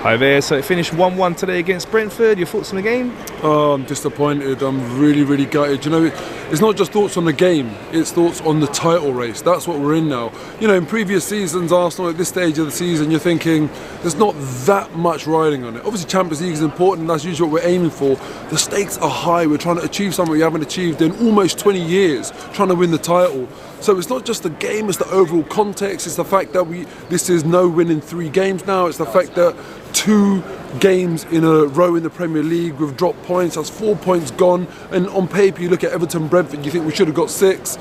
Hi there. So it finished 1-1 today against Brentford. Your thoughts on the game? Oh, I'm disappointed. I'm really gutted. You know, it's not just thoughts on the game, it's thoughts on the title race. That's what we're in now. You know, in previous seasons, Arsenal at this stage of the season, you're thinking there's not that much riding on it. Obviously, Champions League is important. That's usually what we're aiming for. The stakes are high. We're trying to achieve something we haven't achieved in almost 20 years, trying to win the title. So it's not just the game, it's the overall context. It's the fact that this is no win in 3 games now. It's the fact that 2 games in a row in the Premier League we've dropped points. That's 4 points gone. And on paper, you look at Everton, Brentford, you think we should have got 6.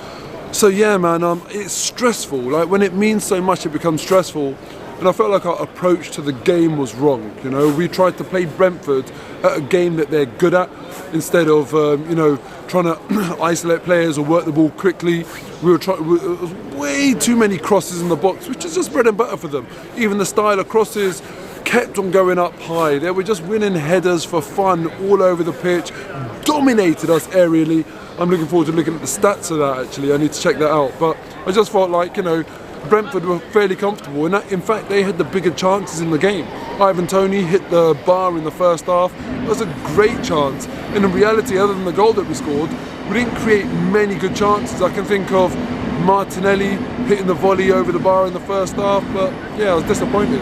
So yeah, man, it's stressful. Like when it means so much, it becomes stressful. And I felt like our approach to the game was wrong. You know, we tried to play Brentford at a game that they're good at instead of trying to isolate players or work the ball quickly. It was way too many crosses in the box, which is just bread and butter for them. Even the style of crosses kept on going up high. They were just winning headers for fun all over the pitch, dominated us aerially. I'm looking forward to looking at the stats of that actually. I need to check that out. But I just felt like, Brentford were fairly comfortable, and in fact they had the bigger chances in the game. Ivan Toney hit the bar in the first half. It was a great chance, and in reality, other than the goal that we scored, we didn't create many good chances. I can think of Martinelli hitting the volley over the bar in the first half, but yeah, I was disappointed.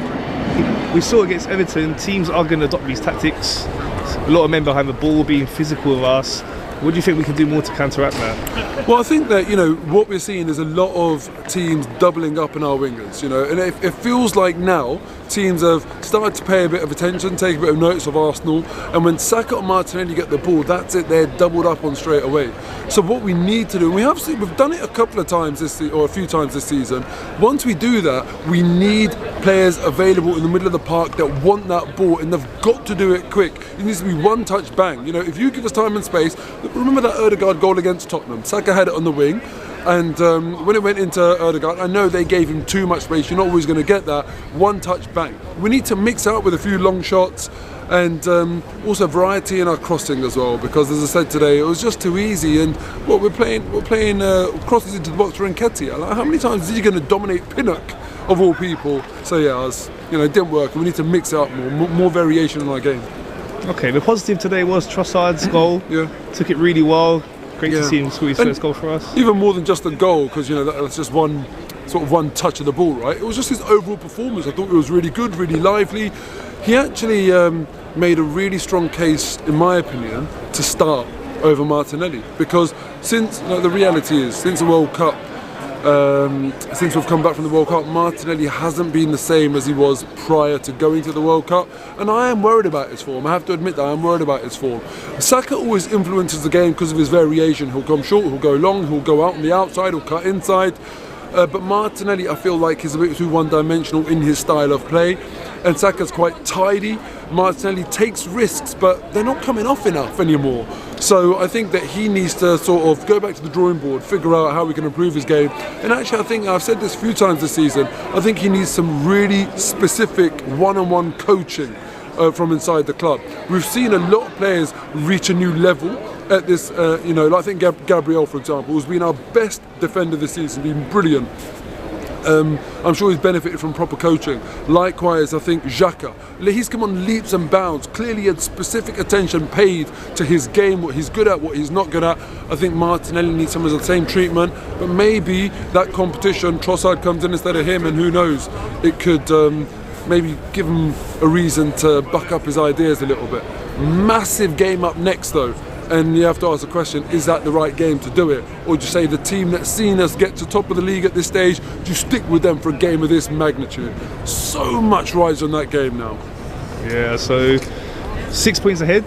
We saw against Everton, teams are going to adopt these tactics. A lot of men behind the ball, being physical with us. What do you think we can do more to counteract that? Well, I think that, what we're seeing is a lot of teams doubling up on our wingers, and it feels like now teams have started to pay a bit of attention, take a bit of notice of Arsenal, and when Saka and Martinelli get the ball, that's it, they're doubled up on straight away. So what we need to do, and we've done it a couple of times or a few times this season, once we do that, we need players available in the middle of the park that want that ball, and they've got to do it quick. It needs to be one touch bang. If you give us time and space, remember that Ødegaard goal against Tottenham? Saka had it on the wing, and when it went into Ødegaard, I know they gave him too much space. You're not always going to get that. One touch bang. We need to mix out with a few long shots and also variety in our crossing as well, because as I said today, it was just too easy. And we're playing crosses into the box for Nketiah. Like, how many times is he going to dominate Pinnock of all people? So yeah, it didn't work. We need to mix it up more variation in our game. Okay, the positive today was Trossard's goal. Yeah, took it really well. Great to see him score his first goal for us. Even more than just a goal, because that's just one touch of the ball, right? It was just his overall performance. I thought it was really good, really lively. He actually made a really strong case, in my opinion, to start over Martinelli, because since the reality is, since the World Cup, since we've come back from the World Cup, Martinelli hasn't been the same as he was prior to going to the World Cup, and I am worried about his form. I have to admit that I'm worried about his form. Saka always influences the game because of his variation. He'll come short, he'll go long, he'll go out on the outside, he'll cut inside. But Martinelli, I feel like, is a bit too one-dimensional in his style of play, and Saka's quite tidy. Martinelli takes risks, but they're not coming off enough anymore. So I think that he needs to sort of go back to the drawing board, figure out how we can improve his game. And actually, I think I've said this a few times this season, I think he needs some really specific one-on-one coaching from inside the club. We've seen a lot of players reach a new level at this, I think Gabriel, for example, has been our best defender this season, been brilliant. I'm sure he's benefited from proper coaching. Likewise, I think Xhaka, he's come on leaps and bounds, clearly had specific attention paid to his game, what he's good at, what he's not good at. I think Martinelli needs some of the same treatment, but maybe that competition, Trossard comes in instead of him, and who knows, it could maybe give him a reason to buck up his ideas a little bit. Massive game up next though. And you have to ask the question, is that the right game to do it? Or do you say the team that's seen us get to top of the league at this stage, do you stick with them for a game of this magnitude? So much rides on that game now. Yeah, so 6 points ahead.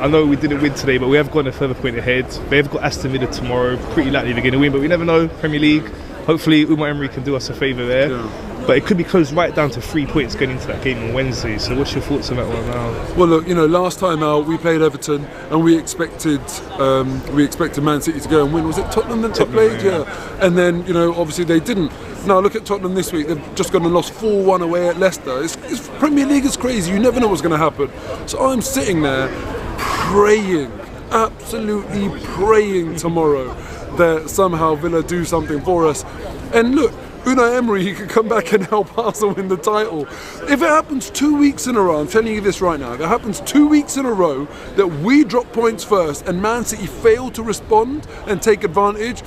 I know we didn't win today, but we have gone a further point ahead. They've got Aston Villa tomorrow, pretty likely they're going to win, but we never know. Premier League, hopefully Unai Emery can do us a favour there. Yeah. But it could be closed right down to 3 points going into that game on Wednesday. So what's your thoughts on that one now? Well, look, last time out we played Everton and we expected Man City to go and win. Was it Tottenham that they played? Yeah. And then, obviously they didn't. Now look at Tottenham this week. They've just gone and lost 4-1 away at Leicester. It's Premier League is crazy. You never know what's going to happen. So I'm sitting there praying, absolutely praying tomorrow that somehow Villa do something for us. And look, Unai Emery, he could come back and help Arsenal win the title. If it happens 2 weeks in a row, I'm telling you this right now, if it happens 2 weeks in a row that we drop points first and Man City fail to respond and take advantage,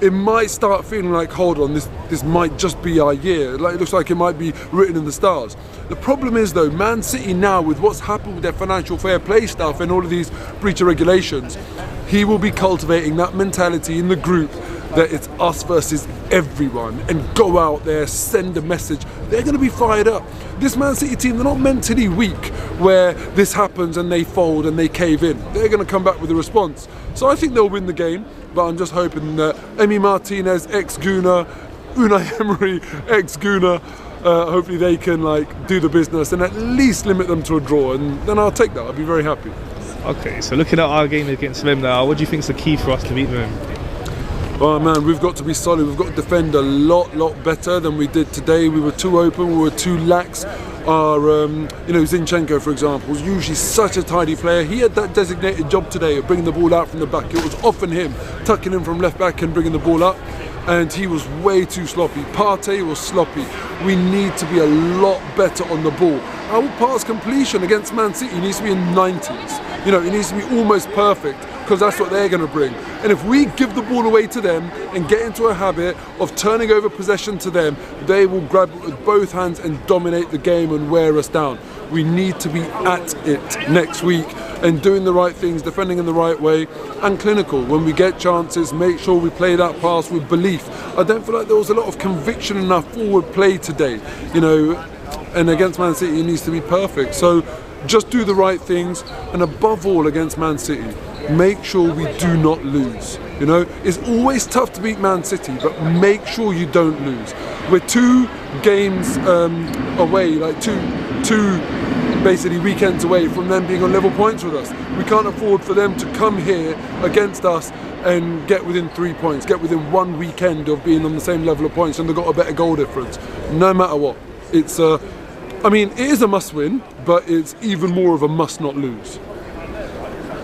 it might start feeling like, hold on, this might just be our year. Like, it looks like it might be written in the stars. The problem is though, Man City now, with what's happened with their financial fair play stuff and all of these breach of regulations, he will be cultivating that mentality in the group that it's us versus everyone, and go out there, send a message. They're going to be fired up. This Man City team, they're not mentally weak where this happens and they fold and they cave in. They're going to come back with a response. So I think they'll win the game, but I'm just hoping that Emi Martinez, ex-Gooner, Unai Emery, ex-Gooner, hopefully they can like do the business and at least limit them to a draw, and then I'll take that. I'll be very happy. Okay, so looking at our game against them now, what do you think is the key for us to beat them? Oh man, we've got to be solid. We've got to defend a lot better than we did today. We were too open, we were too lax. Our, Zinchenko, for example, was usually such a tidy player. He had that designated job today of bringing the ball out from the back. It was often him tucking in from left back and bringing the ball up, and he was way too sloppy. Partey was sloppy. We need to be a lot better on the ball. Our pass completion against Man City needs to be in 90s. It needs to be almost perfect, because that's what they're going to bring. And if we give the ball away to them and get into a habit of turning over possession to them, they will grab it with both hands and dominate the game and wear us down. We need to be at it next week and doing the right things, defending in the right way, and clinical. When we get chances, make sure we play that pass with belief. I don't feel like there was a lot of conviction in our forward play today, and against Man City it needs to be perfect. So just do the right things, and above all against Man City, make sure we do not lose. It's always tough to beat Man City, but make sure you don't lose. We're 2 games away, like two basically weekends away from them being on level points with us. We can't afford for them to come here against us and get within 3 points, get within 1 weekend of being on the same level of points, and they've got a better goal difference. No matter what, it is a must win, but it's even more of a must not lose.